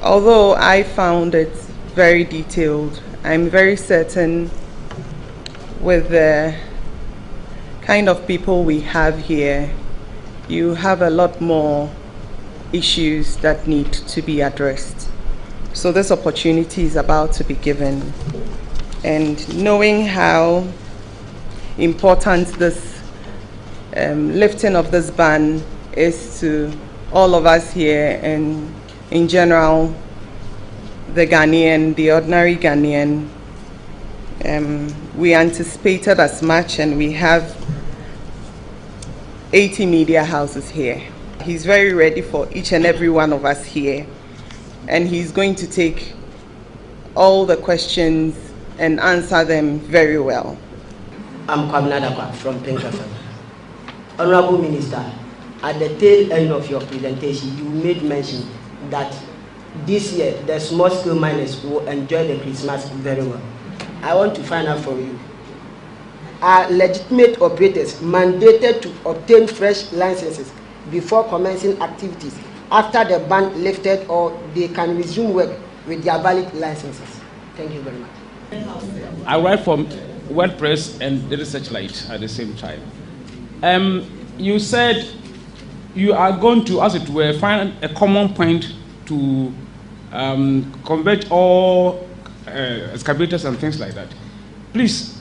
Although I found it very detailed, I'm very certain with the kind of people we have here, you have a lot more issues that need to be addressed. So this opportunity is about to be given. And knowing how important this lifting of this ban is to all of us here and in general, the Ghanaian, the ordinary Ghanaian, we anticipated as much, and we have 80 media houses here. He's very ready for each and every one of us here, and he's going to take all the questions and answer them very well. I'm Kwabena Dakwa from Pink FM. Honorable Minister, at the tail end of your presentation, you made mention that this year the small-scale miners will enjoy the Christmas very well. I want to find out from you, are legitimate operators mandated to obtain fresh licenses before commencing activities after the ban lifted, or they can resume work with their valid licenses? Thank you very much. I write from WordPress and Daily Searchlight at the same time. You said you are going to, as it were, find a common point to convert all excavators and things like that. Please,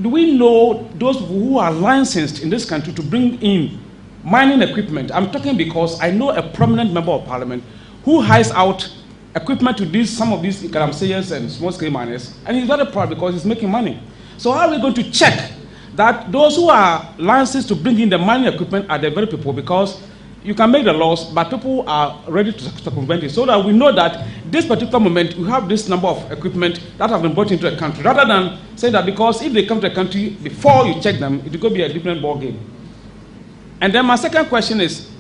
do we know those who are licensed in this country to bring in mining equipment? I'm talking because I know a prominent member of parliament who hires out equipment to some of these galamseyers and small-scale miners, and he's very proud because he's making money. So how are we going to check that those who are licensed to bring in the mining equipment are the very people? Because you can make the laws, but people are ready to circumvent it, so that we know that this particular moment we have this number of equipment that have been brought into a country, rather than saying that because if they come to a country before you check them, it will be a different ball game. And then my second question is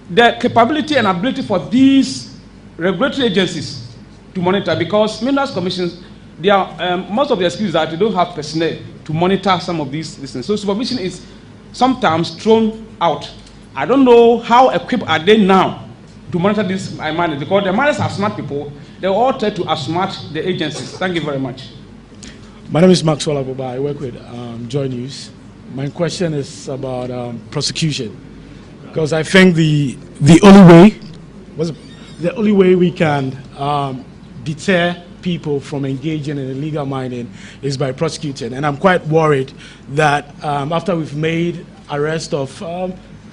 the capability and ability for these regulatory agencies to monitor, because minerals commissions, they are, most of the excuses that they don't have personnel to monitor some of these things. So supervision is sometimes thrown out. I don't know how equipped are they now to monitor these miners, because the miners are smart people. They all try to outsmart the agencies. Thank you very much. My name is Maxwell Abuba. I work with Joy News. My question is about prosecution, because I think the only way we can deter people from engaging in illegal mining is by prosecuting. And I'm quite worried that after we've made arrest of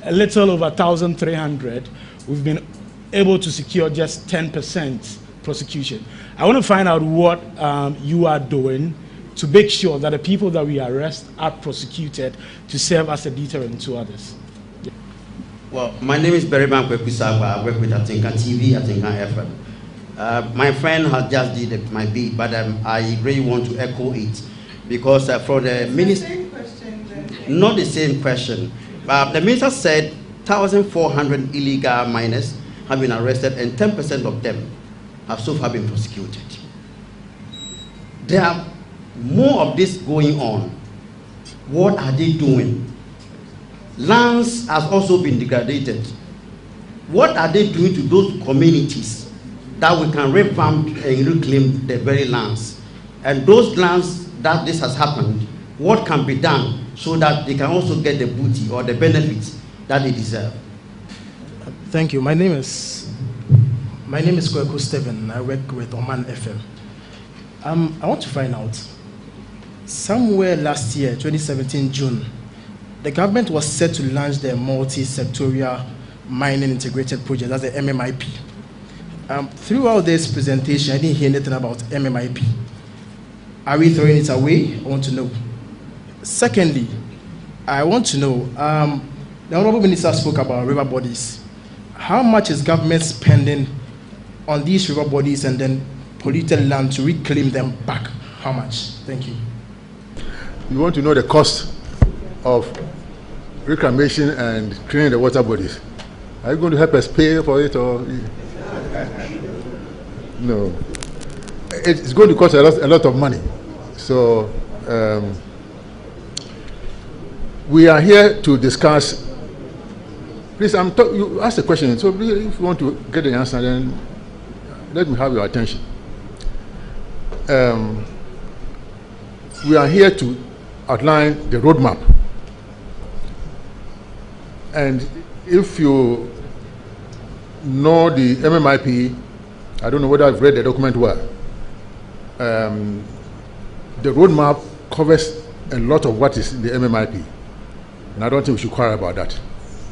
a little over 1,300, we've been able to secure just 10% prosecution. I want to find out what you are doing to make sure that the people that we arrest are prosecuted to serve as a deterrent to others. Yeah. Well, my name is Beriban Kwekusagwa. I work with Atinka TV, Atinka FM. My friend has just did my bid, but I really want to echo it, because for the minister, not the same question. The minister said 1,400 illegal miners have been arrested, and 10% of them have so far been prosecuted. There are more of this going on. What are they doing? Lands has also been degraded. What are they doing to those communities that we can revamp and reclaim the very lands? And those lands that this has happened, what can be done so that they can also get the booty or the benefits that they deserve? Thank you. My name is Kweku Stephen. I work with Oman FM. I want to find out, somewhere last year, 2017 June, the government was set to launch their multi-sectorial mining integrated project, that's the MMIP. Throughout this presentation, I didn't hear anything about MMIP. Are we throwing it away? I want to know. Secondly, I want to know, The Honorable Minister spoke about river bodies. How much is government spending on these river bodies and then polluted land to reclaim them back? How much? Thank you. You want to know the cost of reclamation and cleaning the water bodies? Are you going to help us pay for it, or no? It's going to cost a lot of money. So we are here to discuss. Please, you asked a question, so if you want to get the answer, then let me have your attention. We are here to outline the roadmap. And if you know the MMIP, I don't know whether I've read the document well. The roadmap covers a lot of what is in the MMIP. And I don't think we should quarrel about that.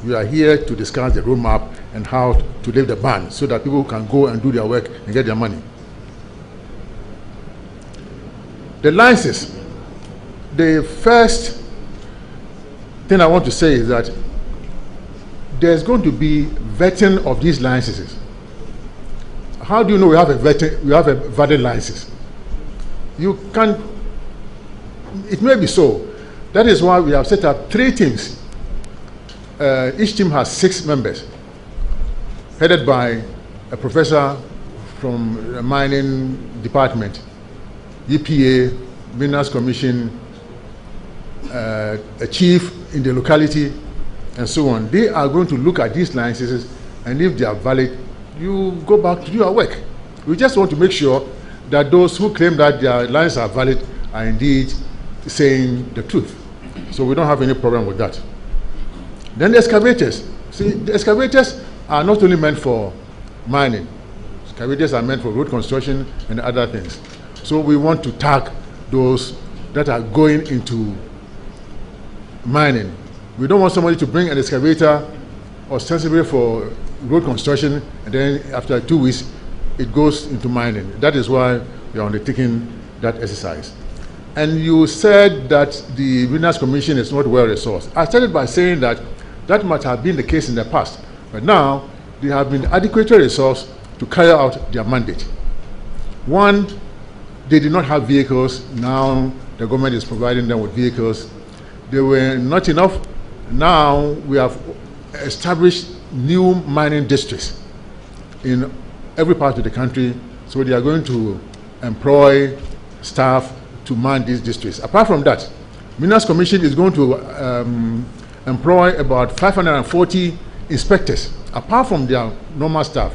We are here to discuss the roadmap and how to lift the ban so that people can go and do their work and get their money. The licenses. The first thing I want to say is that there's going to be vetting of these licenses. How do you know we have a valid license? You can't. It may be so. That is why we have set up 3 teams. Each team has 6 members, headed by a professor from the mining department, EPA, Minerals Commission, a chief in the locality, and so on. They are going to look at these licenses, and if they are valid, you go back to do your work. We just want to make sure that those who claim that their licenses are valid are indeed saying the truth. So we don't have any problem with that. Then the excavators. See, the excavators are not only meant for mining. Excavators are meant for road construction and other things. So we want to tag those that are going into mining. We don't want somebody to bring an excavator ostensibly for road construction, and then after 2 weeks, it goes into mining. That is why we are undertaking that exercise. And you said that the Minerals Commission is not well resourced. I started by saying that that might have been the case in the past, but now they have been adequately resourced to carry out their mandate. One, they did not have vehicles. Now the government is providing them with vehicles. They were not enough. Now we have established new mining districts in every part of the country, so they are going to employ staff to man these districts. Apart from that, Minerals Commission is going to employ about 540 inspectors, apart from their normal staff,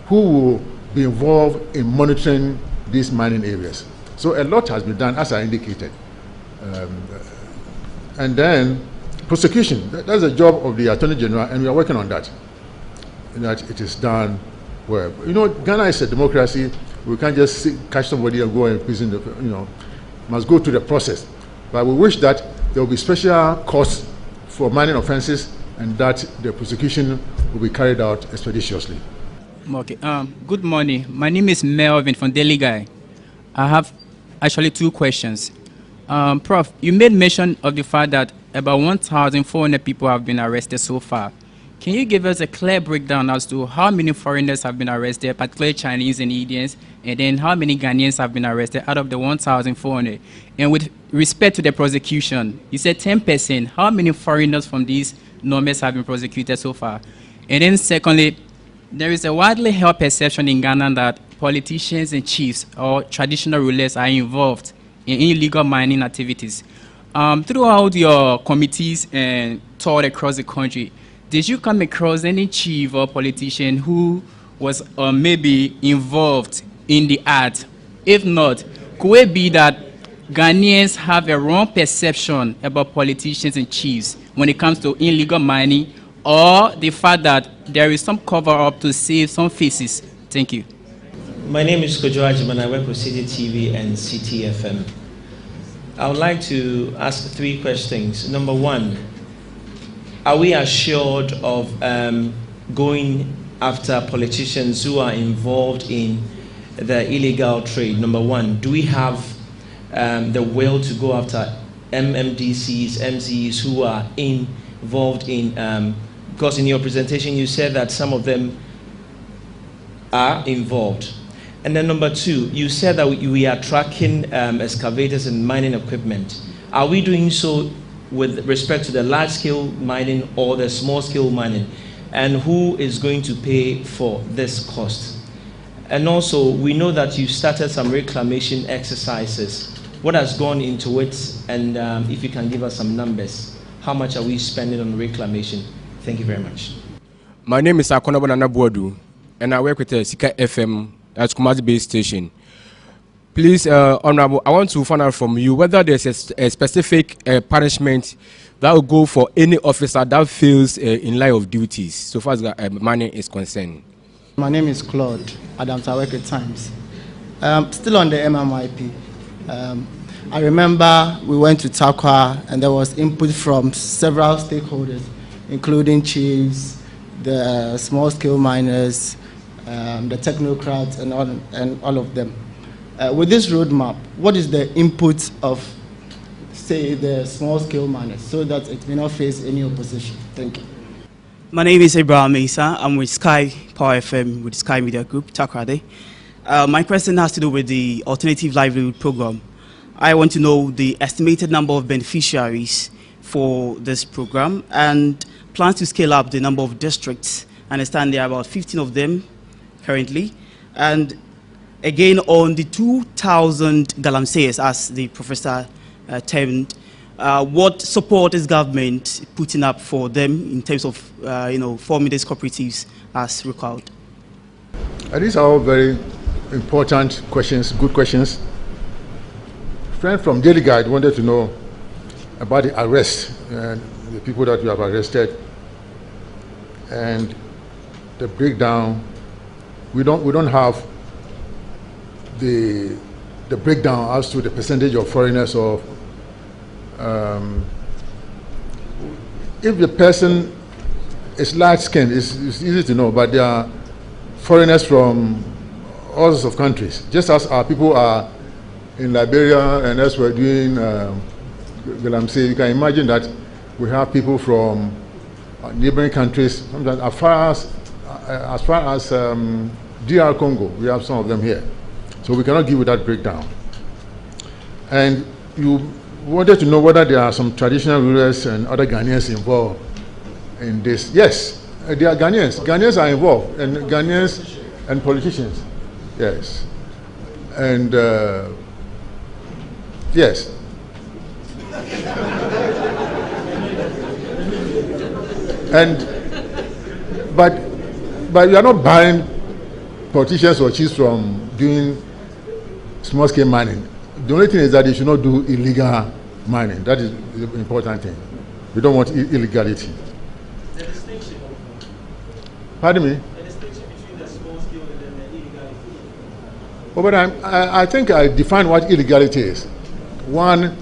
who will be involved in monitoring these mining areas. So a lot has been done, as I indicated. And then prosecution, that's the job of the Attorney General, and we are working on that, that it is done well. You know, Ghana is a democracy. We can't just catch somebody and go in prison, must go through the process. But we wish that there will be special courts for mining offenses and that the prosecution will be carried out expeditiously. Okay. Good morning. My name is Melvin from Daily Guy. I have actually 2 questions. Prof, you made mention of the fact that about 1,400 people have been arrested so far. Can you give us a clear breakdown as to how many foreigners have been arrested, particularly Chinese and Indians, and then how many Ghanaians have been arrested out of the 1,400? And with respect to the prosecution, you said 10%. How many foreigners from these numbers have been prosecuted so far? And then secondly, there is a widely held perception in Ghana that politicians and chiefs or traditional rulers are involved in illegal mining activities. Throughout your committees and toured across the country, did you come across any chief or politician who was maybe involved in the act? If not, could it be that Ghanaians have a wrong perception about politicians and chiefs when it comes to illegal mining, or the fact that there is some cover-up to save some faces? Thank you. My name is Kojo Ajiman. I work with CTV and CTFM. I would like to ask 3 questions. Number 1, are we assured of going after politicians who are involved in the illegal trade? Number 1, do we have the will to go after MMDCs, MCs who are in involved in, because in your presentation you said that some of them are involved. And then number two, you said that we are tracking excavators and mining equipment. Are we doing so with respect to the large-scale mining or the small-scale mining? And who is going to pay for this cost? And also, we know that you started some reclamation exercises. What has gone into it? And if you can give us some numbers, how much are we spending on reclamation? Thank you very much. My name is Akonobo Nanabuadu, and I work with Sika FM, that's Kumasi base station. Please, Honorable, I want to find out from you whether there's a specific punishment that will go for any officer that fails in line of duties, so far as money is concerned. My name is Claude Adams. I work at Times. Still on the MMIP. I remember we went to Takwa and there was input from several stakeholders, including chiefs, the small-scale miners, the technocrats, and all of them. With this roadmap, what is the input of, say, the small-scale miners, so that it may not face any opposition? Thank you. My name is Abraham Mesa. I'm with Sky Power FM, with Sky Media Group, Takrade. My question has to do with the Alternative Livelihood Program. I want to know the estimated number of beneficiaries for this program and plans to scale up the number of districts. I understand there are about 15 of them currently. And again, on the 2,000 galamseyas, as the professor termed, what support is government putting up for them in terms of forming these cooperatives as required? These are all very important questions, good questions. A friend from Daily Guide wanted to know about the arrest and the people that we have arrested and the breakdown. We don't have the breakdown as to the percentage of foreigners or if the person is large-skinned, it's easy to know, but there are foreigners from all sorts of countries, just as our people are in Liberia and elsewhere doing galamsey. You can imagine that we have people from neighboring countries, sometimes as far as DR Congo. We have some of them here, so we cannot give you that breakdown. And you wanted to know whether there are some traditional rulers and other Ghanaians involved in this. Yes, there are Ghanaians. Ghanaians are involved, and Ghanaians and politicians. Yes, and yes. But you are not barring politicians or chiefs from doing small-scale mining. The only thing is that they should not do illegal mining. That is the important thing. We don't want illegality. The distinction. Pardon me? The distinction between the small-scale and the illegality. Oh, but I think I define what illegality is. One,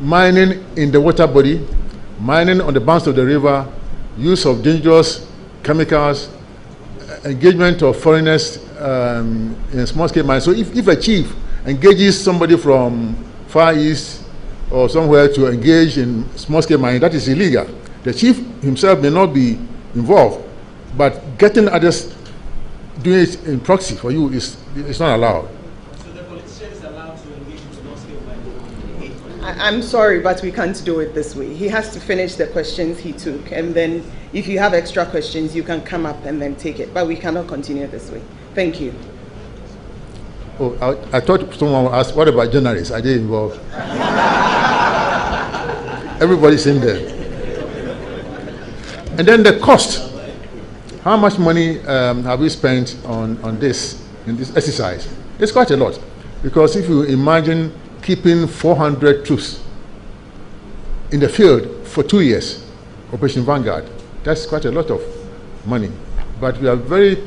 mining in the water body, mining on the banks of the river, use of dangerous chemicals, engagement of foreigners in small-scale mining. So if a chief engages somebody from Far East or somewhere to engage in small-scale mining, that is illegal. The chief himself may not be involved, but getting others doing it in proxy for you is not allowed. So the politician is allowed to engage in small-scale mining? I'm sorry, but we can't do it this way. He has to finish the questions he took, and then if you have extra questions, you can come up and then take it. But we cannot continue this way. Thank you. Oh, I thought someone would ask, what about journalists? Are they involved? Everybody's in there. And then the cost. How much money have we spent on this, in this exercise? It's quite a lot. Because if you imagine keeping 400 troops in the field for 2 years, Operation Vanguard, that's quite a lot of money. But we are very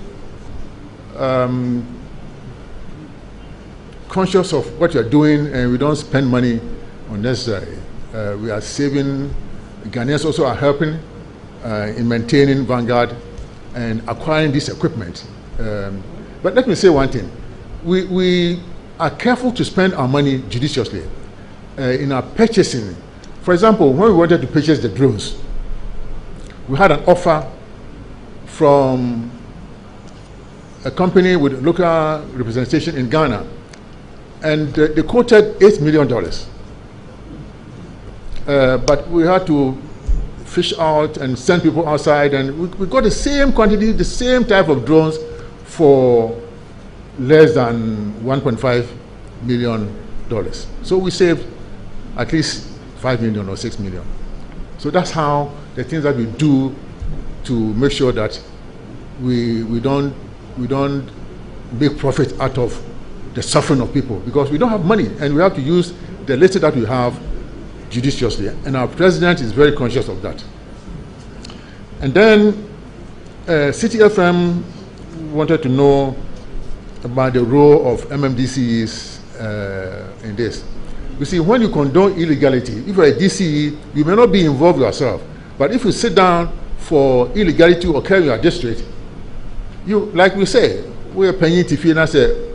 conscious of what you're doing, and we don't spend money unnecessarily. We are saving. Ghanaians also are helping in maintaining Vanguard and acquiring this equipment. But let me say one thing. We are careful to spend our money judiciously in our purchasing. For example, when we wanted to purchase the drones, we had an offer from a company with local representation in Ghana, and they quoted $8 million. But we had to fish out and send people outside, and we got the same quantity, the same type of drones for less than $1.5 million. So we saved at least $5 million or $6 million. So that's how the things that we do to make sure that we don't make profit out of the suffering of people, because we don't have money and we have to use the little that we have judiciously, and our president is very conscious of that. And then City FM wanted to know about the role of MMDCs in this. You see, when you condone illegality, if you're a DCE, you may not be involved yourself, but if you sit down for illegality or carry your district, you, like we say, we're paying to feel as a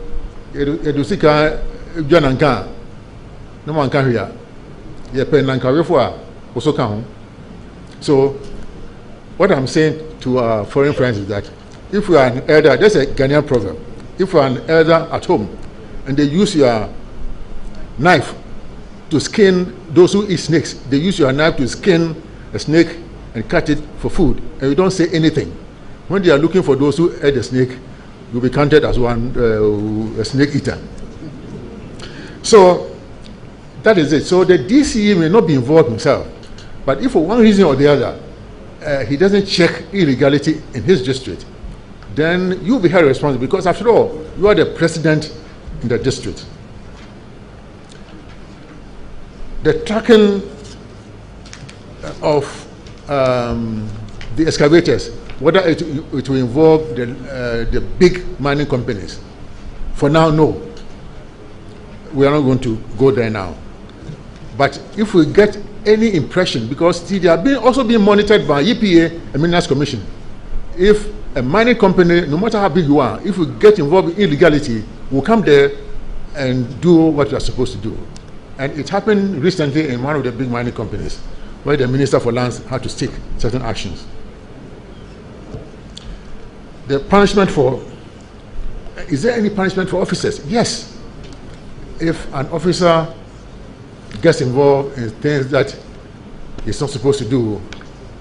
edusika jananka no man can hear ye pen nanka for also can. So what I'm saying to our foreign friends is that if you are an elder, there's a Ghanaian proverb, if you are an elder at home and they use your knife to skin those who eat snakes, they use your knife to skin a snake and cut it for food, and you don't say anything. When they are looking for those who ate the snake, you'll be counted as one a snake eater. So that is it. So the DCE may not be involved himself, but if for one reason or the other he doesn't check illegality in his district, then you'll be held responsible, because after all, you are the president in the district. The tracking of the excavators, whether it will involve the big mining companies, for now, no. We are not going to go there now. But if we get any impression, because they are also being monitored by EPA and Minerals Commission, if a mining company, no matter how big you are, if we get involved in illegality, we'll come there and do what we are supposed to do. And it happened recently in one of the big mining companies, where the Minister for Lands had to take certain actions. The punishment for, is there any punishment for officers? Yes. If an officer gets involved in things that he's not supposed to do,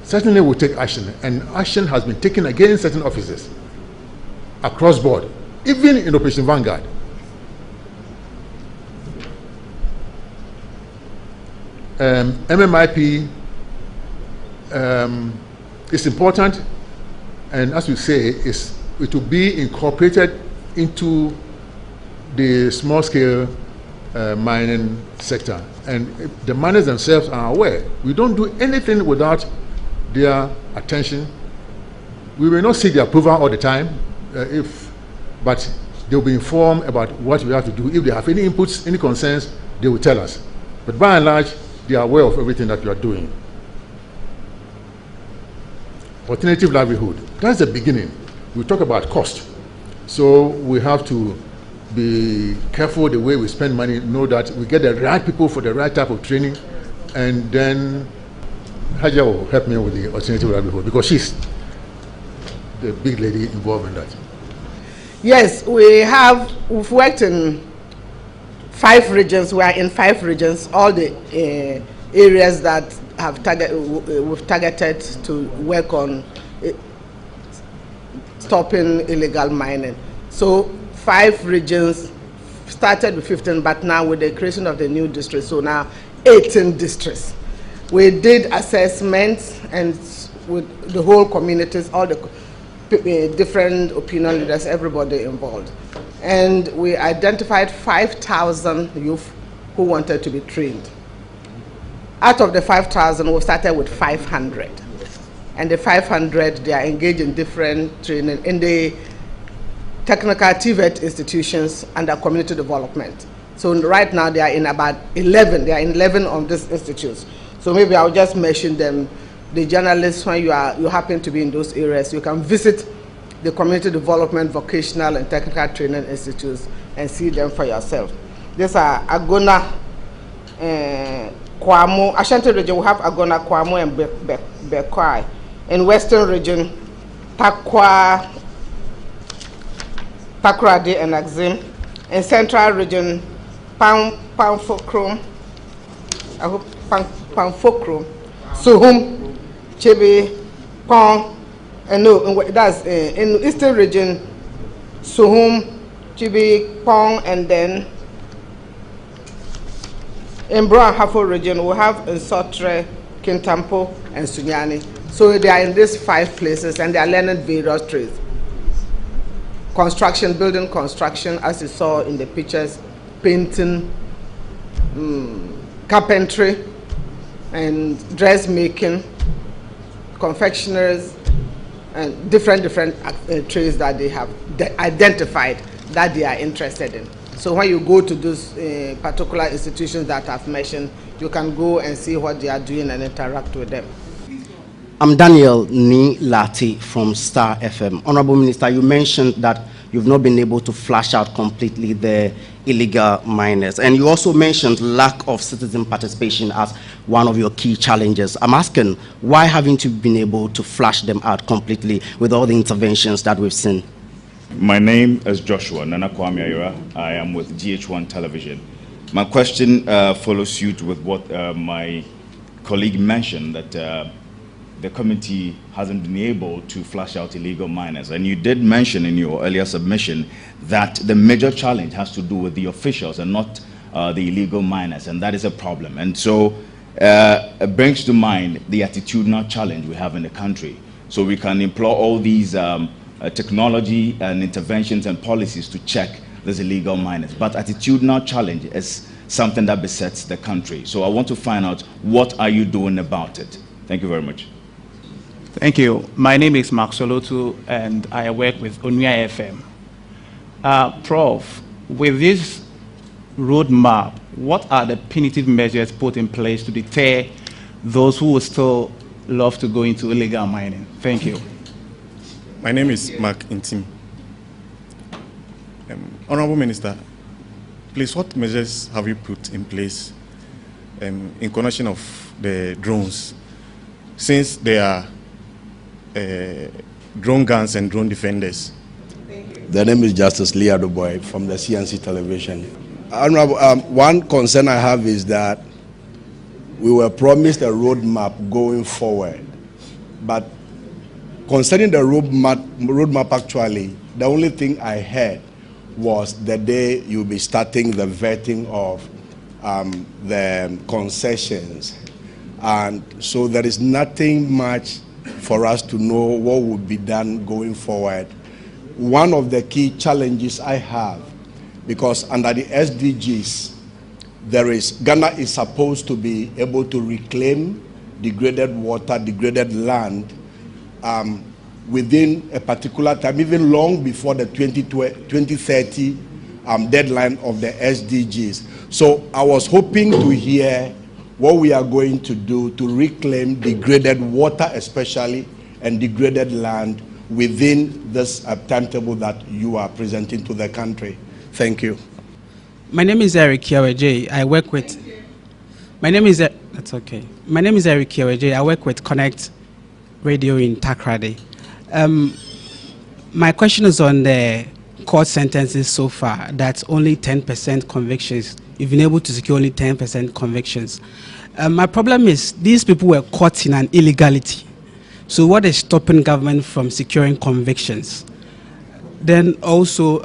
certainly we'll take action. And action has been taken against certain officers across board, even in Operation Vanguard. MMIP is important, and as we say, it will be incorporated into the small-scale mining sector, and the miners themselves are aware. We don't do anything without their attention. We may not seek their approval all the time, but they'll be informed about what we have to do. If they have any inputs, any concerns, they will tell us. But by and large, they are aware of everything that we are doing. Alternative livelihood, that's the beginning. We talk about cost. So we have to be careful the way we spend money, know that we get the right people for the right type of training, and then Haja will help me with the alternative livelihood, because she's the big lady involved in that. Yes, we've worked in 5 regions. We are in 5 regions, all the areas that have we've targeted to work on stopping illegal mining. So 5 regions, started with 15, but now with the creation of the new district, so now 18 districts. We did assessments and with the whole communities, all the different opinion leaders, everybody involved. And we identified 5,000 youth who wanted to be trained. Out of the 5,000, we started with 500. And the 500, they are engaged in different training in the technical TVET institutions under community development. So right now they are in about 11. They are in 11 of these institutes. So maybe I'll just mention them. The journalists, when you happen to be in those areas, you can visit the community development, vocational and technical training institutes and see them for yourself. These are Agona, Kwamo, Ashanti region, we have Agona, Kwamo and Bekwai. In Western Region, Takrade and Axim. In Central Region, Pamfokrom, Suhum, Chibi, Pong, and no, that's in Eastern Region, Suhum, Chibi, Pong, and then in Bro and Hafo region, we have Nsotre, Kintampo, and Sunyani. So they are in these 5 places, and they are learning various trades. Construction, building construction, as you saw in the pictures, painting, carpentry, and dressmaking, confectioners, and different trades that they have identified that they are interested in. So when you go to those particular institutions that I've mentioned, you can go and see what they are doing and interact with them. I'm Daniel Ni Lati from Star FM. Honorable Minister, you mentioned that you've not been able to flash out completely the illegal miners. And you also mentioned lack of citizen participation as one of your key challenges. I'm asking, why haven't you been able to flash them out completely with all the interventions that we've seen? My name is Joshua Nana Kwame Ayura. I am with GH1 Television. My question follows suit with what my colleague mentioned, that the committee hasn't been able to flash out illegal miners. And you did mention in your earlier submission that the major challenge has to do with the officials and not the illegal miners, and that is a problem. And so it brings to mind the attitudinal challenge we have in the country. So we can employ all these technology and interventions and policies to check these illegal miners. But attitudinal challenge is something that besets the country. So I want to find out, what are you doing about it? Thank you very much. Thank you. My name is Mark Solotu, and I work with Onuya FM. Prof, with this roadmap, what are the punitive measures put in place to deter those who would still love to go into illegal mining? Thank you. My name is Mark Intim. Honorable Minister, please, what measures have you put in place in connection of the drones, since they are drone guns and drone defenders? The name is Justice Leah Dubois from the CNC Television. Honorable, one concern I have is that we were promised a roadmap going forward, but concerning the roadmap actually, the only thing I heard was the day you'll be starting the vetting of the concessions. And so there is nothing much for us to know what would be done going forward. One of the key challenges I have, because under the SDGs, Ghana is supposed to be able to reclaim degraded water, degraded land, within a particular time, even long before the 2030 deadline of the SDGs. So I was hoping to hear what we are going to do to reclaim degraded water especially, and degraded land within this timetable that you are presenting to the country. Thank you. My name is Eric Kiaweje. I work with... My name is... That's okay. My name is Eric Kiaweje. I work with Connect Radio in Takrade. My question is on the court sentences so far. That's only 10% convictions. You've been able to secure only 10% convictions. My problem is these people were caught in an illegality. So what is stopping government from securing convictions? Then also,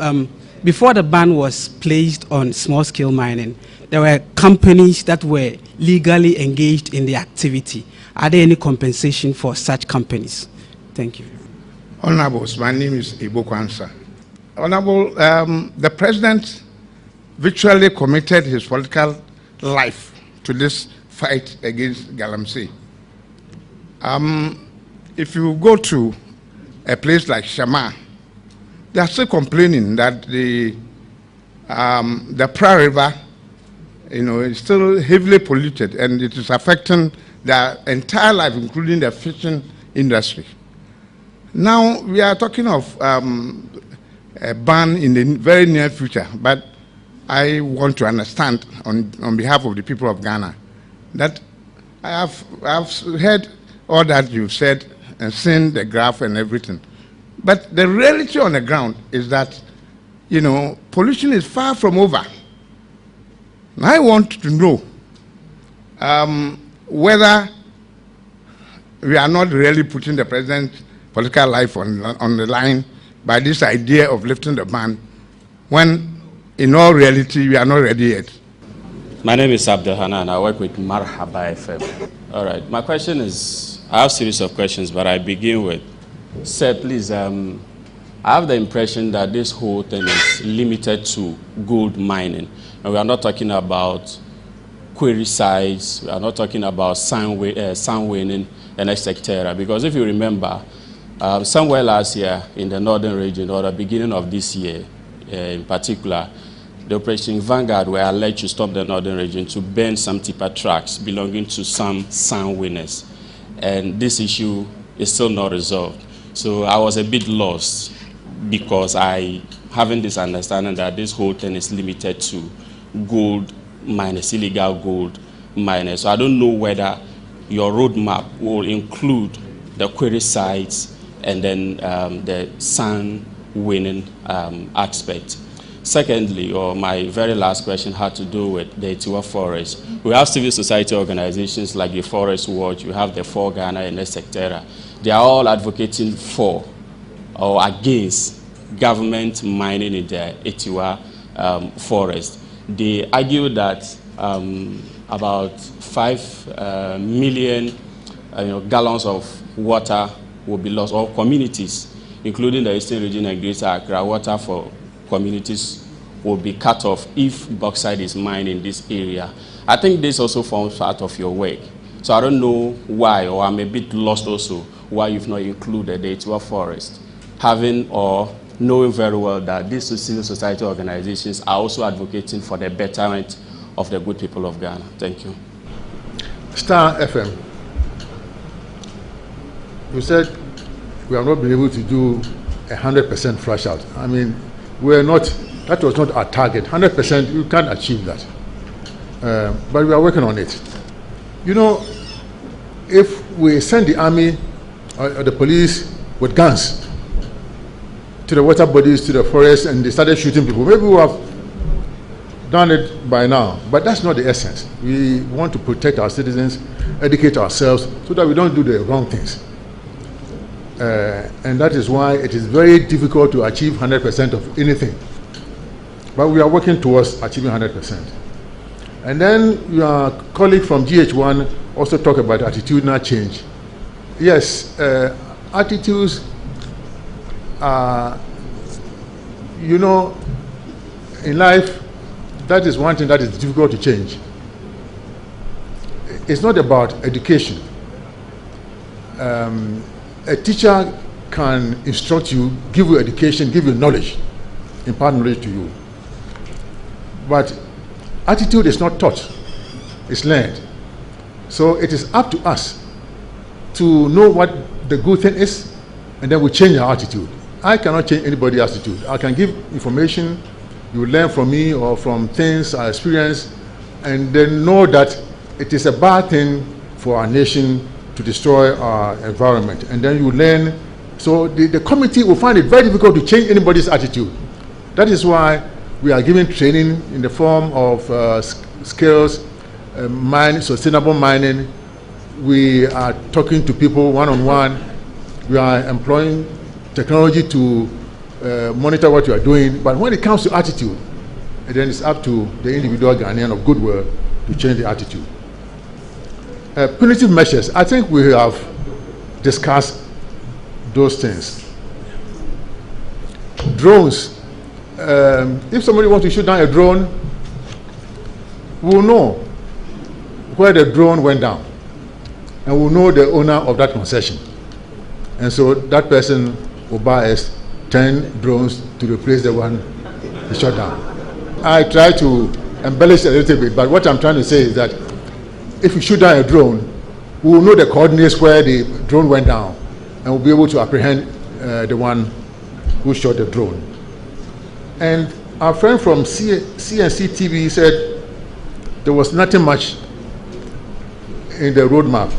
before the ban was placed on small-scale mining, there were companies that were legally engaged in the activity. Are there any compensation for such companies? Thank you. Honorables, my name is Ibo Kwansa. Honorable, the president virtually committed his political life to this fight against Galamsey. If you go to a place like Shama, they are still complaining that the Pra River, is still heavily polluted, and it is affecting their entire life, including the fishing industry. Now we are talking of a ban in the very near future, but I want to understand on behalf of the people of Ghana that I have heard all that you've said and seen the graph and everything. But the reality on the ground is that, you know, pollution is far from over. And I want to know whether we are not really putting the president's political life on the line by this idea of lifting the ban, when in all reality we are not ready yet. My name is Abdul Hanan. I work with Marhaba FM. All right, my question is, I have a series of questions, but I begin with, sir, please, I have the impression that this whole thing is limited to gold mining. And we are not talking about quarry sites, we are not talking about sand winning and etc. Because if you remember, somewhere last year in the northern region, or the beginning of this year in particular, the Operation Vanguard were alleged to stop the northern region to burn some tipper trucks belonging to some sand winners. And this issue is still not resolved. So I was a bit lost because I having this understanding that this whole thing is limited to gold miners, illegal gold miners. So I don't know whether your roadmap will include the quarry sites and then the sand winning aspect. Secondly, or my very last question had to do with the Etiwa Forest. We have civil society organizations like the Forest Watch, we have the For Ghana and etc. They are all advocating for or against government mining in the Etiwa forest. They argue that about 5 million gallons of water will be lost, or communities, including the Eastern Region and Greater Accra, water for communities will be cut off if bauxite is mined in this area. I think this also forms part of your work. So I don't know why, or I'm a bit lost also, why you've not included the Etiwa Forest, having or knowing very well that these civil society organizations are also advocating for the betterment of the good people of Ghana. Thank you. Star FM, you said we have not been able to do 100% flush out. I mean, that was not our target. 100%, you can't achieve that. But we are working on it. You know, if we send the army or the police with guns to the water bodies, to the forest, and they started shooting people, maybe we have done it by now. But that's not the essence. We want to protect our citizens, educate ourselves, so that we don't do the wrong things. And that is why it is very difficult to achieve 100% of anything. But we are working towards achieving 100%. And then your colleague from GH1 also talked about attitudinal change. Yes, attitudes are, you know, in life, that is one thing that is difficult to change. It's not about education. A teacher can instruct you, give you education, give you knowledge, impart knowledge to you. But attitude is not taught, it's learned. So it is up to us to know what the good thing is, and then we change our attitude. I cannot change anybody's attitude. I can give information, you learn from me or from things I experience, and then know that it is a bad thing for our nation to destroy our environment. And then you learn. So the committee will find it very difficult to change anybody's attitude. That is why we are giving training in the form of skills, sustainable mining. We are talking to people one-on-one. We are employing technology to monitor what you are doing. But when it comes to attitude, then it's up to the individual Ghanaian of goodwill to change the attitude. Punitive measures, I think we have discussed those things. Drones, if somebody wants to shoot down a drone, we'll know where the drone went down, and we'll know the owner of that concession. And so that person will buy us 10 drones to replace the one he shot down. I try to embellish a little bit, but what I'm trying to say is that if you shoot down a drone, we will know the coordinates where the drone went down, and we'll be able to apprehend the one who shot the drone. And our friend from CNC TV said there was nothing much in the roadmap.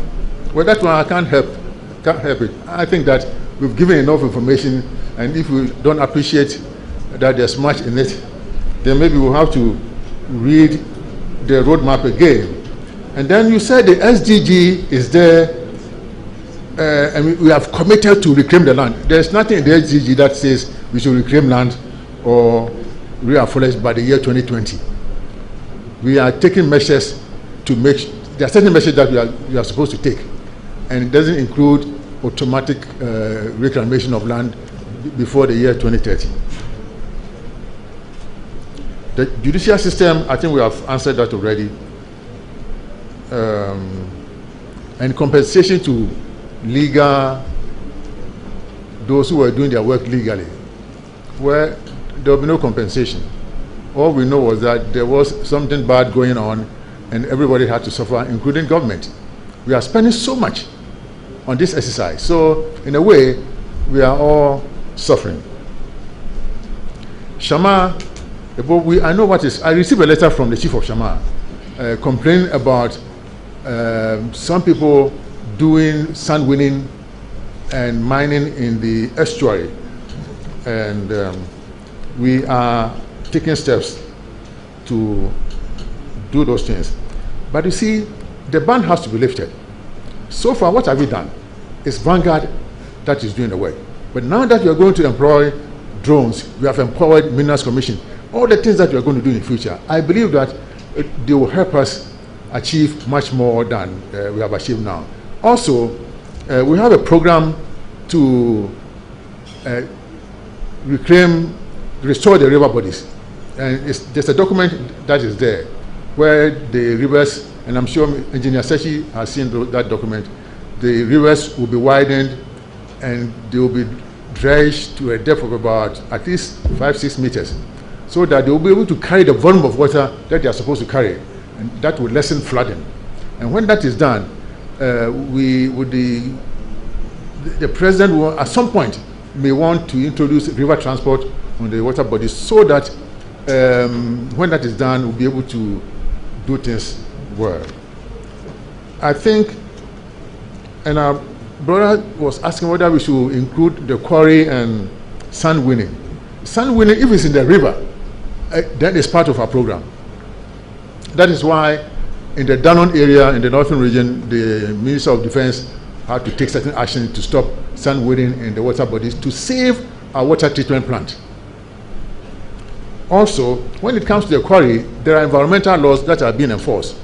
Well, that one I can't help can't help it. I think that we've given enough information, and if we don't appreciate that there's much in it, then maybe we'll have to read the roadmap again. And then you said the SDG is there, and we have committed to reclaim the land. There's nothing in the SDG that says we should reclaim land or reforest by the year 2020. We are taking measures to make, there are certain measures that we are supposed to take, and it doesn't include automatic reclamation of land before the year 2030. The judicial system, I think we have answered that already. And compensation to those who are doing their work legally, where there will be no compensation. All we know was that there was something bad going on and everybody had to suffer, including government. We are spending so much on this exercise. So in a way, we are all suffering. Shama, I know what is, I received a letter from the chief of Shama complaining about some people doing sand winning and mining in the estuary. And we are taking steps to do those things. But you see, the ban has to be lifted. So far, what have we done? It's Vanguard that is doing the work. But now that we are going to employ drones, we have empowered Minerals Commission, all the things that we are going to do in the future, I believe that they will help us achieve much more than we have achieved now. Also, we have a program to restore the river bodies. And there's a document that is there where the rivers, and I'm sure Engineer Sechi has seen that document, the rivers will be widened and they will be dredged to a depth of about at least 5-6 meters, so that they will be able to carry the volume of water that they are supposed to carry, and that will lessen flooding. And when that is done, the president will, at some point, may want to introduce river transport on the water bodies, so that when that is done, we'll be able to do things well. I think, and our brother was asking whether we should include the quarry and sand winning. Sand winning, if it's in the river, that is part of our program. That is why in the Danon area, in the northern region, the Minister of Defense had to take certain action to stop sand winning in the water bodies to save our water treatment plant. Also, when it comes to the quarry, there are environmental laws that are being enforced.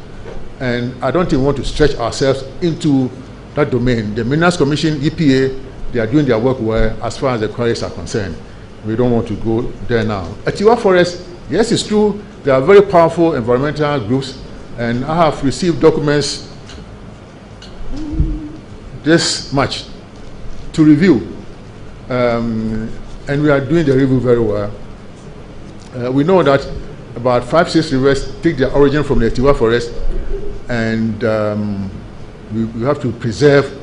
And I don't think we want to stretch ourselves into that domain. The Minerals Commission, EPA, they are doing their work well as far as the quarries are concerned. We don't want to go there now. Atiwa Forest, yes, it's true, there are very powerful environmental groups, and I have received documents this much to review. And we are doing the review very well. We know that about 5-6 rivers take their origin from the Atiwa Forest, and we have to preserve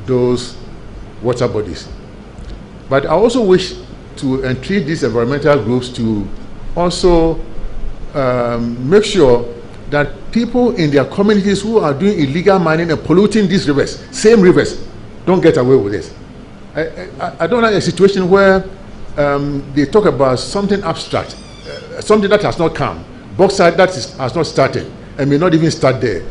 those water bodies. But I also wish to entreat these environmental groups to also make sure that people in their communities who are doing illegal mining and polluting these rivers, same rivers, don't get away with this. I don't like a situation where they talk about something abstract, something that has not come, bauxite that has not started and may not even start there.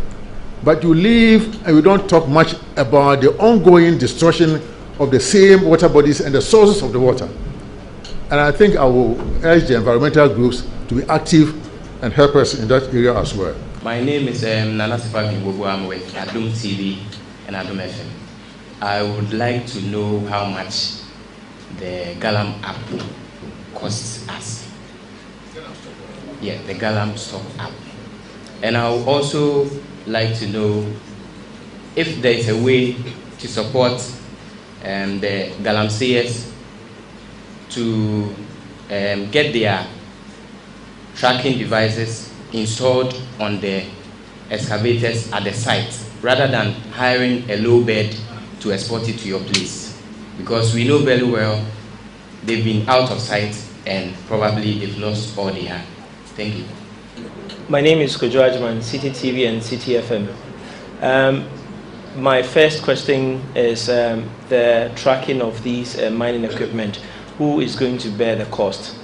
But you leave and we don't talk much about the ongoing destruction of the same water bodies and the sources of the water. And I think I will urge the environmental groups to be active and help us in that area as well. My name is Nana Sifa Bimbogo. I'm with Adum TV and Adum FM. I would like to know how much the Galam app costs us. Yeah, the Galam Stock app. And I would also like to know if there is a way to support the Galamseyers to get their tracking devices installed on the excavators at the site, rather than hiring a low bed to export it to your place. Because we know very well they've been out of sight and probably they've lost all they had. Thank you. My name is Kojo Ajman, City TV and City FM. My first question is the tracking of these mining equipment. Who is going to bear the cost?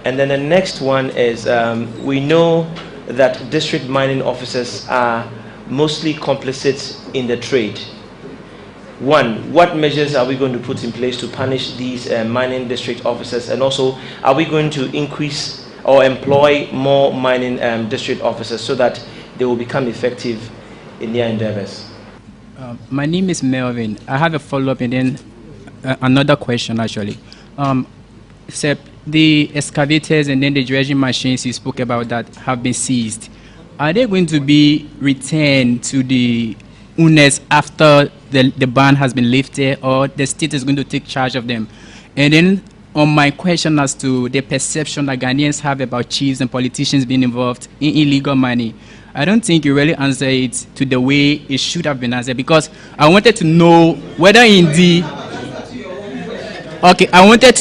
And then the next one is we know that district mining officers are mostly complicit in the trade. One, what measures are we going to put in place to punish these mining district officers? And also, are we going to increase or employ more mining district officers so that they will become effective in their endeavors? My name is Melvin. I have a follow-up and then another question, actually. Sir, the excavators and then the dredging machines you spoke about that have been seized, are they going to be returned to the owners after the ban has been lifted, or the state is going to take charge of them? And then on my question as to the perception that Ghanaians have about chiefs and politicians being involved in illegal mining, I don't think you really answer it to the way it should have been answered, because I wanted to know whether indeed, okay, I wanted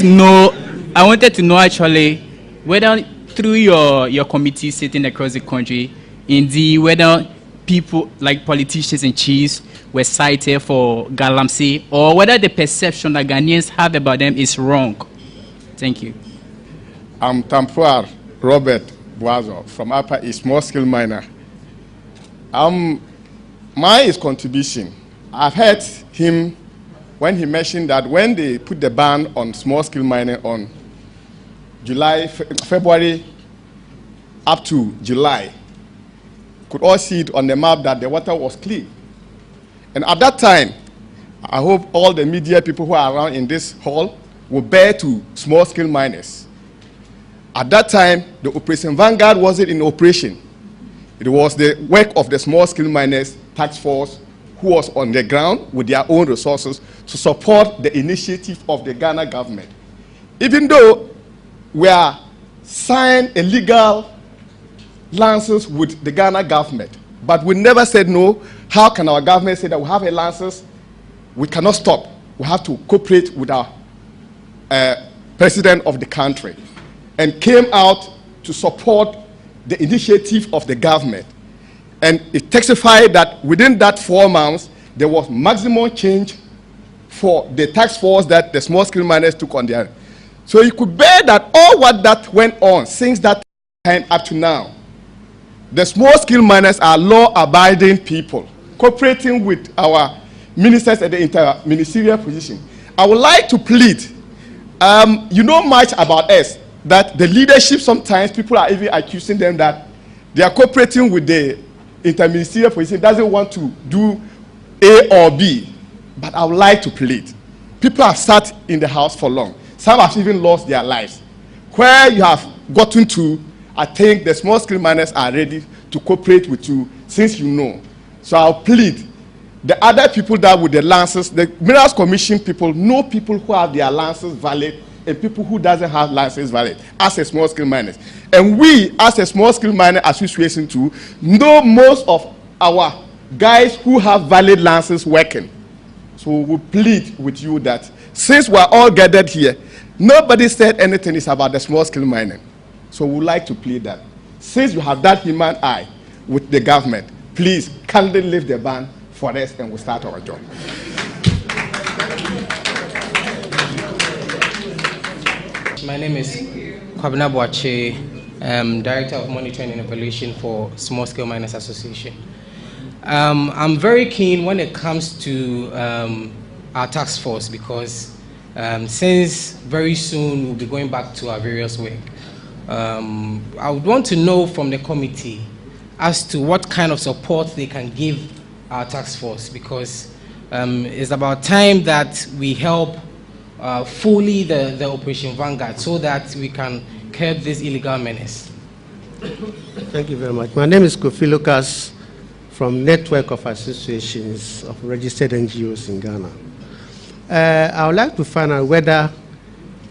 to know actually whether through your committee sitting across the country, indeed whether people like politicians and chiefs were cited for galamsey, or whether the perception that Ghanaians have about them is wrong. Thank you. I'm Tampuar Robert Boazo from Upper East, small scale miner. My contribution, I've heard him when he mentioned that when they put the ban on small scale mining on February up to July, could all see it on the map that the water was clean. And at that time, I hope all the media people who are around in this hall will bear to small scale miners. At that time, the Operation Vanguard wasn't in operation. It was the work of the small scale miners task force who was on the ground with their own resources to support the initiative of the Ghana government. Even though we are signed a legal license with the Ghana government, but we never said no. How can our government say that we have a license? We cannot stop. We have to cooperate with our president of the country, and came out to support the initiative of the government. And it testified that within that 4 months, there was maximum change for the task force that the small scale miners took on their. So you could bear that all what that went on since that time up to now. The small scale miners are law-abiding people, cooperating with our ministers at the inter-ministerial position. I would like to plead, you know much about us, that the leadership sometimes people are even accusing them that they are cooperating with the interministerial position, doesn't want to do A or B. But I would like to plead. People have sat in the house for long. Some have even lost their lives. Where you have gotten to, I think the small scale miners are ready to cooperate with you since you know. So I'll plead. The other people that with the licenses, the Minerals Commission people know people who have their licenses valid and people who doesn't have license valid as a small scale miners. And we, as a small scale miner association too, know most of our guys who have valid licenses working. So we plead with you that since we're all gathered here, nobody said anything is about the small scale mining. So we would like to plead that since you have that human eye with the government, please kindly lift the ban for us and we'll start our job. My name is Kwabena Boache, Director of Monitoring and Evaluation for Small Scale Miners Association. I'm very keen when it comes to our task force because since very soon we'll be going back to our various work. I would want to know from the committee as to what kind of support they can give our task force because it's about time that we help fully the Operation Vanguard so that we can curb this illegal menace. Thank you very much. My name is Kofi Lucas from Network of Associations of Registered NGOs in Ghana. I would like to find out whether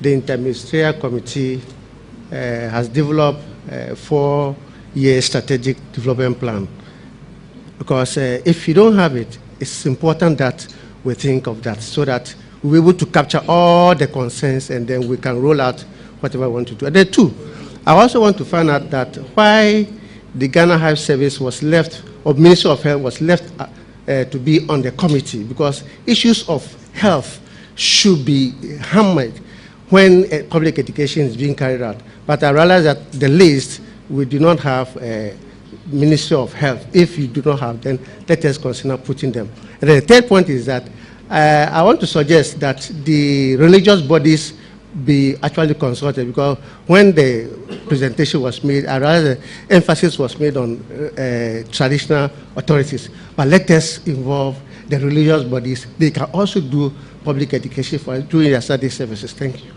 the Interministerial Committee has developed a 4-year strategic development plan. Because if you don't have it, it's important that we think of that so that we're able to capture all the concerns and then we can roll out whatever we want to do. And then two, I also want to find out that why the Ghana Hive Service was left, or Ministry of Health was left to be on the committee, because issues of health should be hammered when public education is being carried out. But I realize that the list, we do not have a Ministry of Health. If you do not have, then let us consider putting them. And the third point is that I want to suggest that the religious bodies be actually consulted, because when the presentation was made, I realized the emphasis was made on traditional authorities. But let us involve the religious bodies. They can also do public education for doing their study services. Thank you.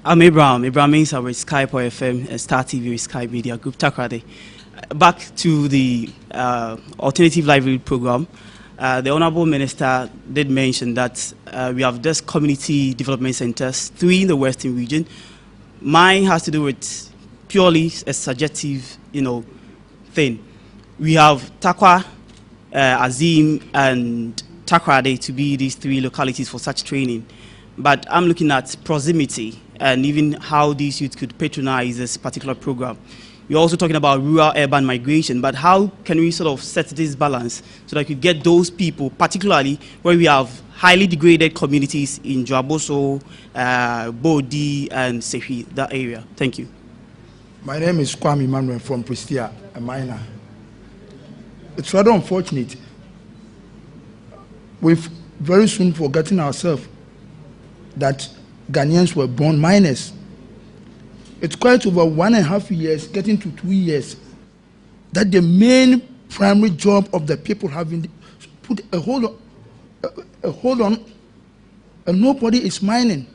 I'm Ibrahim Mensah with Sky Power FM and Star TV with Sky Media Group. Takrade. Back to the alternative livelihood program. The Honorable Minister did mention that we have just community development centers, 3 in the Western region. Mine has to do with purely a subjective, thing. We have Takwa, Azim, and Takrade to be these 3 localities for such training. But I'm looking at proximity and even how these youth could patronize this particular program. You're also talking about rural-urban migration, but how can we sort of set this balance so that we get those people, particularly where we have highly degraded communities in Joaboso, Bodi, and Sehi, that area? Thank you. My name is Kwame Emmanuel from Prestia, a miner. It's rather unfortunate. We've very soon forgotten ourselves that Ghanaians were born miners. It's quite over 1.5 years, getting to 2 years, that the main primary job of the people having put a hold on, and nobody is mining.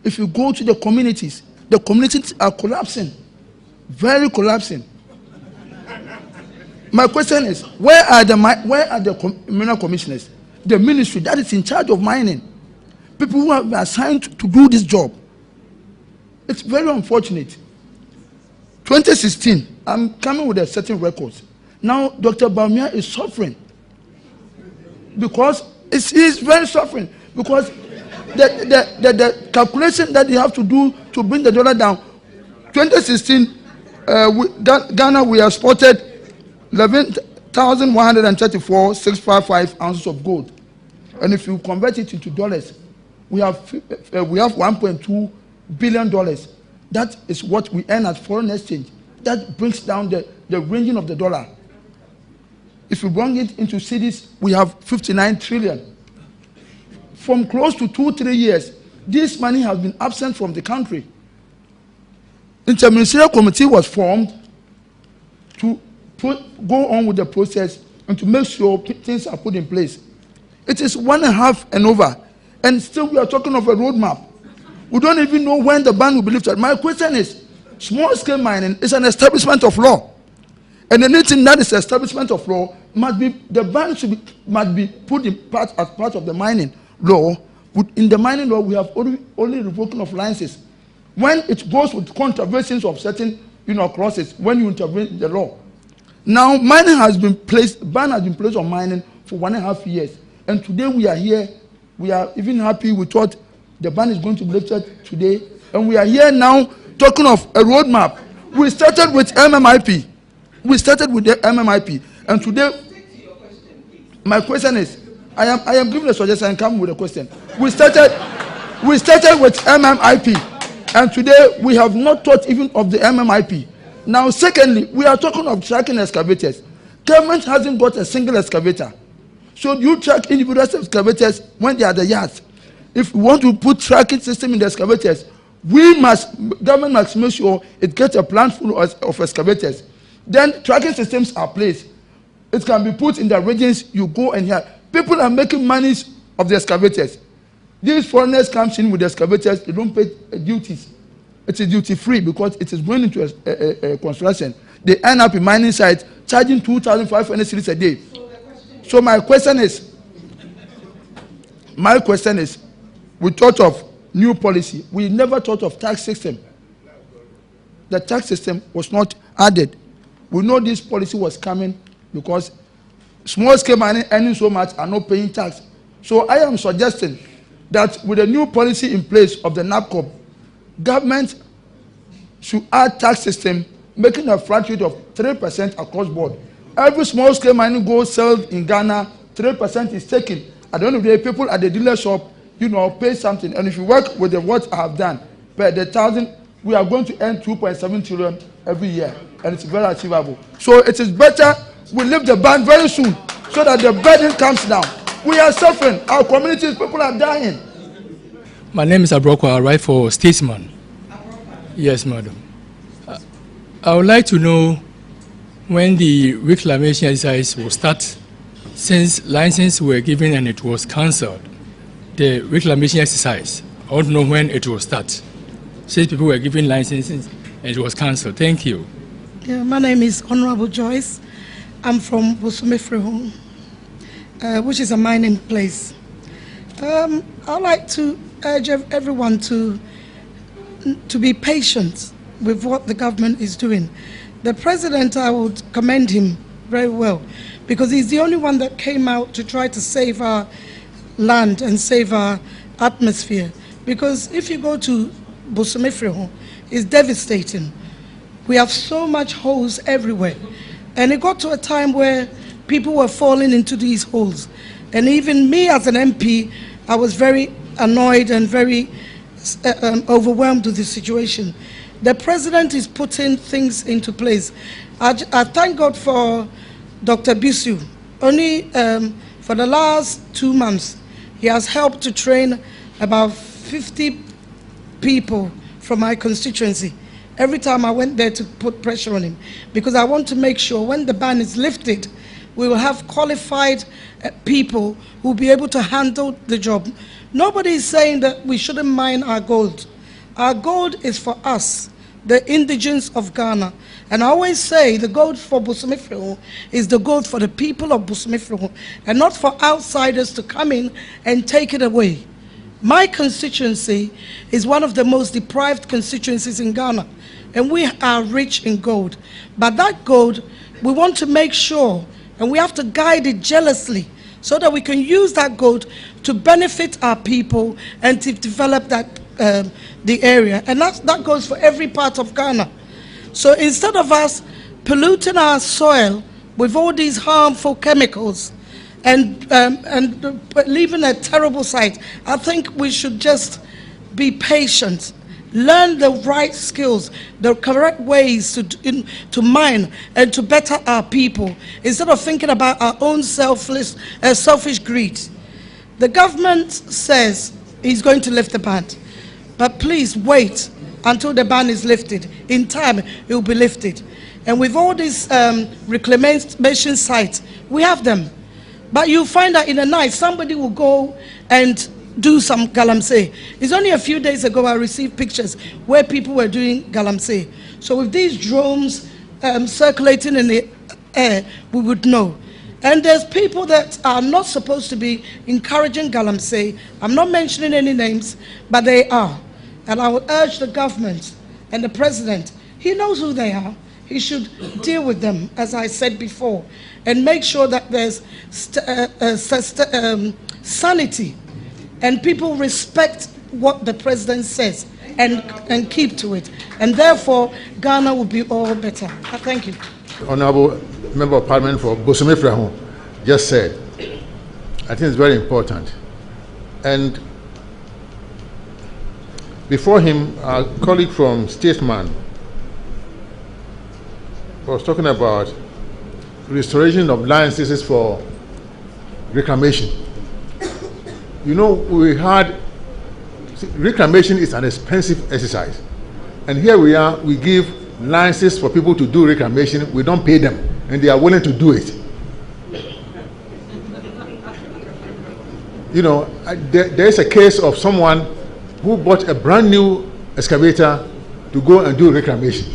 If you go to the communities are collapsing, very collapsing. My question is, where are the mineral commissioners, the ministry that is in charge of mining? People who have been assigned to do this job. It's very unfortunate. 2016, I'm coming with a certain records. Now, Dr. Bawumia is suffering because he's very suffering because the calculation that you have to do to bring the dollar down. 2016, Ghana, we have spotted 11,134,655 ounces of gold, and if you convert it into dollars, we have $1.2 billion. That is what we earn at foreign exchange. That brings down the ranging of the dollar. If you bring it into cities, we have 59 trillion. From close to 2-3 years, this money has been absent from the country. Interministerial committee was formed to go on with the process and to make sure things are put in place. It is 1.5 and over, and still we are talking of a roadmap. We don't even know when the ban will be lifted. My question is, small-scale mining is an establishment of law. And anything that is establishment of law must be, the ban must be put in as part of the mining law. In the mining law, we have only revoking of licenses. When it goes with contraventions of certain clauses, when you intervene in the law. Now, ban has been placed on mining for 1.5 years. And today we are here. We are even happy. We thought the ban is going to be lifted today. And we are here now talking of a roadmap. We started with MMIP. And today, my question is, I am giving a suggestion and come with a question. We started with MMIP. And today, we have not thought even of the MMIP. Now, secondly, we are talking of tracking excavators. Government hasn't got a single excavator. So you track individual excavators when they are the yards. If we want to put tracking system in the excavators, government must make sure it gets a plan full of excavators. Then tracking systems are placed. It can be put in the regions you go and here. People are making money of the excavators. These foreigners come in with the excavators, they don't pay duties. It is duty free because it is going into a construction. They end up in mining sites charging 2,500 cedis a day. So my question is, we thought of new policy. We never thought of tax system. The tax system was not added. We know this policy was coming because small-scale mining earning so much are not paying tax. So I am suggesting that with a new policy in place of the NAPCOP, government should add tax system, making a flat rate of 3% across board. Every small scale mining gold sold in Ghana, 3% is taken. At the end of the day, people at the dealer shop, pay something. And if you work with what I have done, per the 1,000, we are going to earn 2.7 trillion every year. And it's very achievable. So it is better we leave the ban very soon so that the burden comes down. We are suffering. Our communities, people are dying. My name is Abroko. I write for Statesman. Yes, madam. I would like to know when the reclamation exercise will start, since licenses were given and it was cancelled. The reclamation exercise, I want to know when it will start, since people were given licenses and it was cancelled. Thank you. Yeah, my name is Honorable Joyce. I'm from Busumifreho, which is a mining place. I'd like to urge everyone to be patient with what the government is doing. The president, I would commend him very well, because he's the only one that came out to try to save our land and save our atmosphere. Because if you go to Busumifreho, it's devastating. We have so much holes everywhere. And it got to a time where people were falling into these holes. And even me as an MP, I was very annoyed and very overwhelmed with the situation. The president is putting things into place. I thank God for Dr. Bisu. Only for the last 2 months, he has helped to train about 50 people from my constituency. Every time I went there to put pressure on him, because I want to make sure when the ban is lifted, we will have qualified people who will be able to handle the job. Nobody is saying that we shouldn't mine our gold. Our gold is for us, the indigents of Ghana. And I always say the gold for Busumifreho is the gold for the people of Busumifreho, and not for outsiders to come in and take it away. My constituency is one of the most deprived constituencies in Ghana, and we are rich in gold. But that gold, we want to make sure, and we have to guide it jealously, so that we can use that gold to benefit our people and to develop that the area. And that goes for every part of Ghana. So instead of us polluting our soil with all these harmful chemicals and leaving a terrible sight, I think we should just be patient, learn the right skills, the correct ways to mine and to better our people, instead of thinking about our own selfish greed. The government says he's going to lift the ban, but please wait until the ban is lifted. In time, it will be lifted. And with all these reclamation sites, we have them. But you find that in the night, somebody will go and do some galamsey. It's only a few days ago I received pictures where people were doing galamsey. So with these drones circulating in the air, we would know. And there's people that are not supposed to be encouraging galamsey. I'm not mentioning any names, but they are. And I would urge the government and the president, he knows who they are. He should deal with them, as I said before, and make sure that there's sanity and people respect what the president says and keep to it. And therefore, Ghana will be all better. Thank you. Honorable Member of Parliament for Busumifreho just said, I think it's very important. And before him, our colleague from Statesman was talking about restoration of licenses for reclamation. You know, reclamation is an expensive exercise. And here we are, we give licenses for people to do reclamation, we don't pay them, and they are willing to do it. You know, there is a case of someone who bought a brand new excavator to go and do reclamation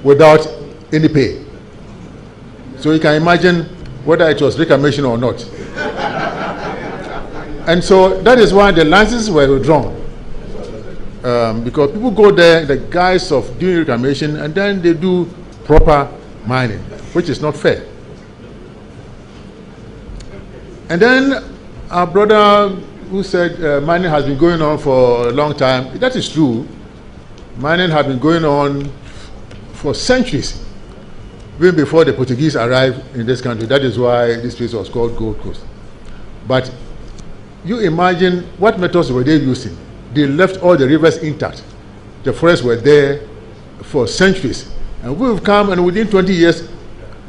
without any pay. So you can imagine whether it was reclamation or not. And so that is why the licenses were withdrawn. Because people go there in the guise of doing reclamation and then they do proper mining, which is not fair. And then our brother who said mining has been going on for a long time, that is true. Mining has been going on for centuries. even before the Portuguese arrived in this country. That is why this place was called Gold Coast. But you imagine what methods were they using? They left all the rivers intact. The forests were there for centuries. And we've come, and within 20 years,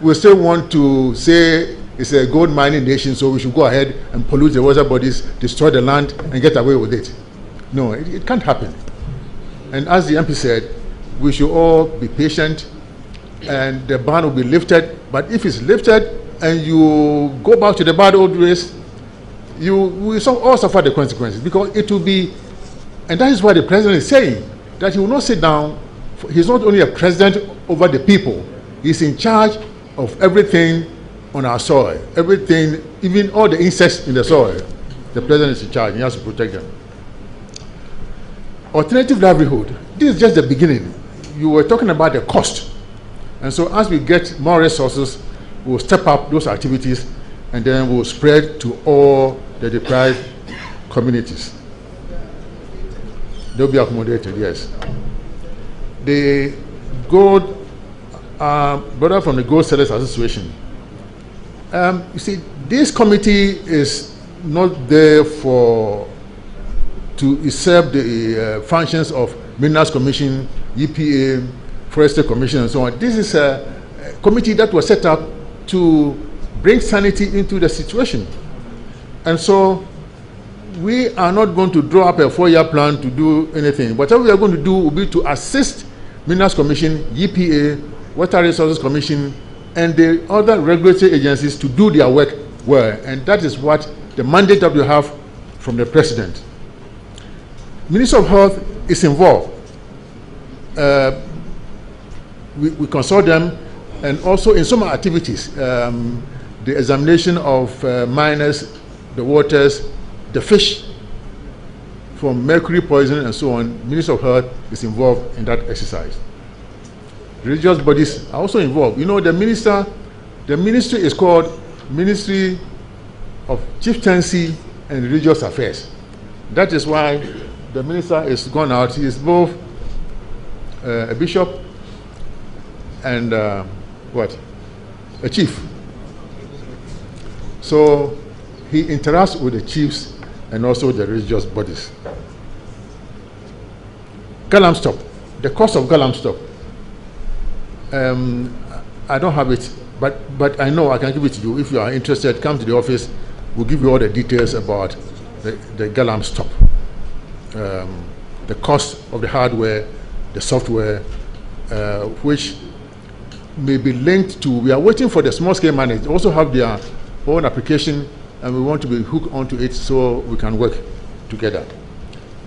we still want to say it's a gold mining nation, so we should go ahead and pollute the water bodies, destroy the land, and get away with it. No, it can't happen. And as the MP said, we should all be patient, and the ban will be lifted. But if it's lifted and you go back to the bad old ways, you will all suffer the consequences, because it will be, and that is why the president is saying that he will not sit down. He's not only a president over the people, he's in charge of everything on our soil, everything, even all the insects in the soil. The president is in charge, he has to protect them. Alternative livelihood, this is just the beginning. You were talking about the cost. And so as we get more resources, we'll step up those activities, and then we'll spread to all the deprived communities. They'll be accommodated, yes. The gold, brother from the Gold Sellers Association, you see, this committee is not there to serve the functions of Minerals Commission, EPA, Forestry Commission, and so on. This is a committee that was set up to bring sanity into the situation. And so we are not going to draw up a 4-year plan to do anything. Whatever we are going to do will be to assist Minerals Commission, EPA, Water Resources Commission, and the other regulatory agencies to do their work well. And that is what the mandate that we have from the President. Minister of Health is involved. We consult them, and also in some activities, the examination of miners, the waters, the fish from mercury poisoning and so on. Minister of Health is involved in that exercise. Religious bodies are also involved. You know, the ministry is called Ministry of Chieftaincy and Religious Affairs. That is why the minister is gone out. He is both a bishop and a chief. So he interacts with the chiefs and also the religious bodies. Galamstop, the cost of Galamstop. I don't have it, but I know I can give it to you. If you are interested, come to the office. We'll give you all the details about the Galamstop. The cost of the hardware, the software, which may be linked to, we are waiting for the small scale miners. They also have their own application, and we want to be hooked onto it so we can work together.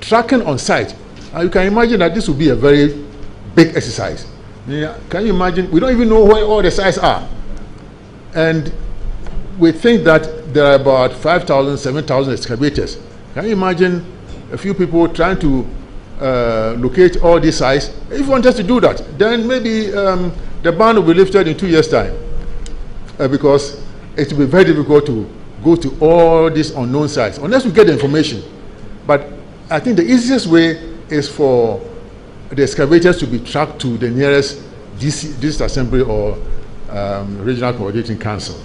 Tracking on site. You can imagine that this will be a very big exercise. Can you imagine? We don't even know where all the sites are. And we think that there are about 5,000, 7,000 excavators. Can you imagine a few people trying to locate all these sites? If you want us to do that, then maybe the ban will be lifted in 2 years' time. Because it will be very difficult to go to all these unknown sites, unless we get the information. But I think the easiest way is for the excavators to be tracked to the nearest district assembly or regional coordinating council.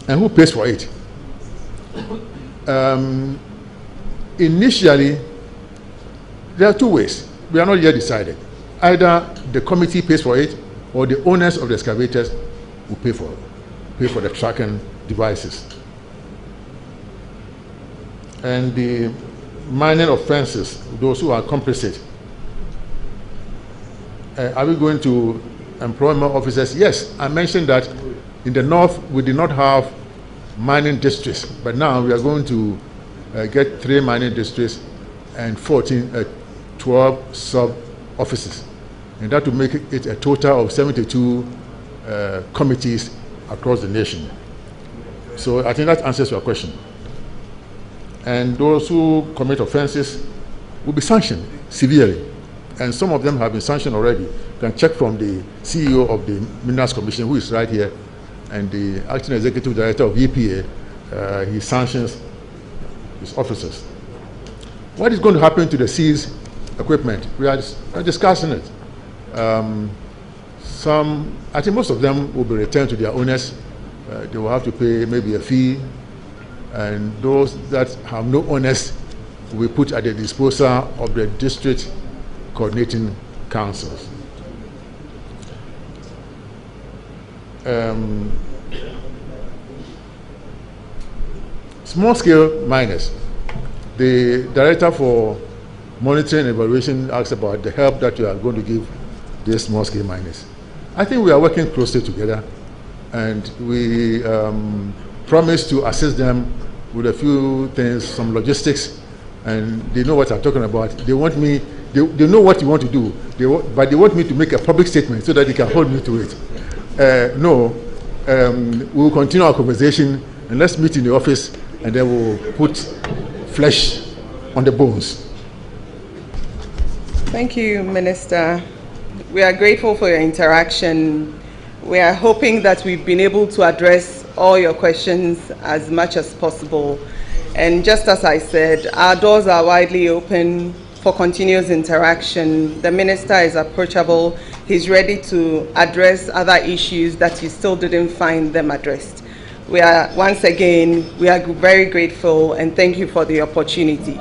And who pays for it? Initially, there are two ways. We are not yet decided. Either the committee pays for it, or the owners of the excavators will pay for the tracking devices. And the mining offenses, those who are complicit, are we going to employ more officers? Yes, I mentioned that in the north we did not have mining districts, but now we are going to get 3 mining districts and 12 sub-offices. And that will make it a total of 72 committees across the nation. So I think that answers your question. And those who commit offenses will be sanctioned severely. And some of them have been sanctioned already. You can check from the CEO of the Minerals Commission, who is right here, and the acting executive director of EPA. He sanctions his officers. What is going to happen to the seized equipment? We are discussing it. I think most of them will be returned to their owners. They will have to pay maybe a fee, and those that have no owners will be put at the disposal of the district coordinating councils. Small scale miners. The director for monitoring and evaluation asked about the help that you are going to give these small scale miners. I think we are working closely together, and we promise to assist them with a few things, some logistics, and they know what I'm talking about. They want me, they know what you want to do, but they want me to make a public statement so that they can hold me to it. We'll continue our conversation, and let's meet in the office, and then we'll put flesh on the bones. Thank you, Minister. We are grateful for your interaction. We are hoping that we've been able to address all your questions as much as possible. And just as I said, our doors are widely open for continuous interaction. The Minister is approachable. He's ready to address other issues that you still didn't find them addressed. Once again, we are very grateful, and thank you for the opportunity.